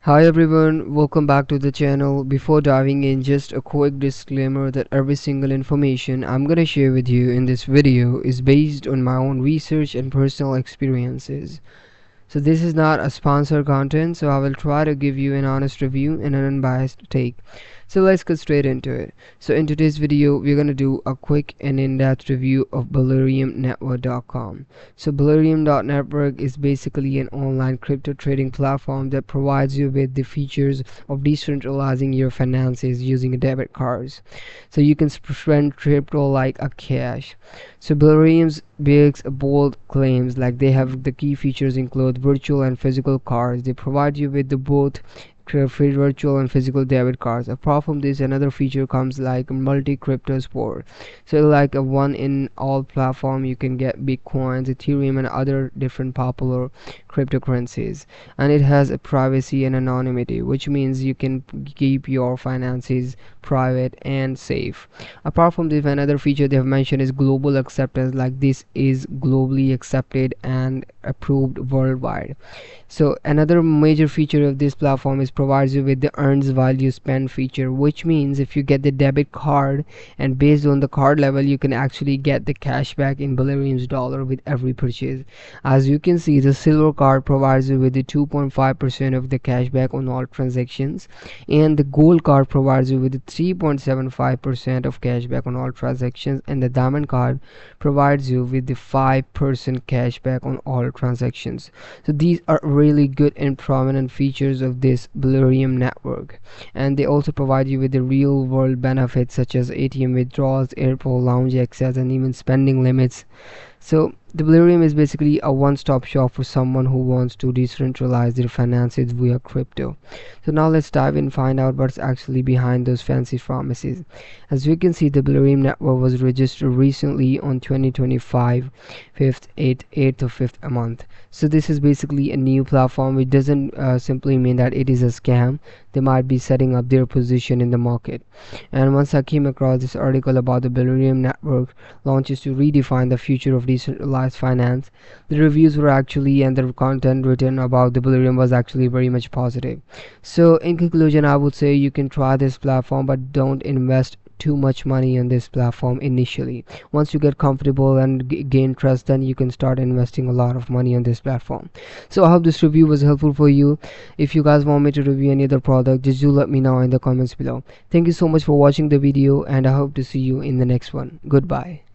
Hi everyone, welcome back to the channel. Before diving in, just a quick disclaimer that every single information I'm gonna share with you in this video is based on my own research and personal experiences. So this is not a sponsored content, so I will try to give you an honest review and an unbiased take. So let's get straight into it. So in today's video, we're going to do a quick and in-depth review of bellarium.network.com. So bellarium.network is basically an online crypto trading platform that provides you with the features of decentralizing your finances using debit cards. So you can spend crypto like a cash. So Bellarium's makes bold claims like they have the key features include virtual and physical cards. They provide you with the both free virtual and physical debit cards. Apart from this, another feature comes like multi crypto support. So like a one in all platform, you can get bitcoins, ethereum and other different popular cryptocurrencies, and it has a privacy and anonymity, which means you can keep your finances private and safe. Apart from this, another feature they have mentioned is global acceptance, like this is globally accepted and approved worldwide. So another major feature of this platform is provides you with the earns while you spend feature, which means if you get the debit card and based on the card level you can actually get the cash back in Bellarium's dollar with every purchase. As you can see, the silver card provides you with the 2.5% of the cash back on all transactions, and the gold card provides you with the 3.75% of cash back on all transactions, and the diamond card provides you with the 5% cash back on all transactions. So these are really good and prominent features of this Bellarium network, and they also provide you with the real world benefits such as ATM withdrawals, airport lounge access, and even spending limits. So the Bellarium is basically a one-stop shop for someone who wants to decentralize their finances via crypto. So now let's dive in and find out what's actually behind those fancy promises. As you can see, the Bellarium network was registered recently on 2025 8th of 5th a month. So this is basically a new platform, which doesn't simply mean that it is a scam. They might be setting up their position in the market. And once I came across this article about the Bellarium network launches to redefine the future of decentralized finance, the reviews were actually and the content written about the Bellarium was actually very much positive. So in conclusion, I would say you can try this platform, but don't invest too much money on this platform initially. Once you get comfortable and gain trust, then you can start investing a lot of money on this platform. So I hope this review was helpful for you. If you guys want me to review any other product, just do let me know in the comments below. Thank you so much for watching the video, and I hope to see you in the next one. Goodbye.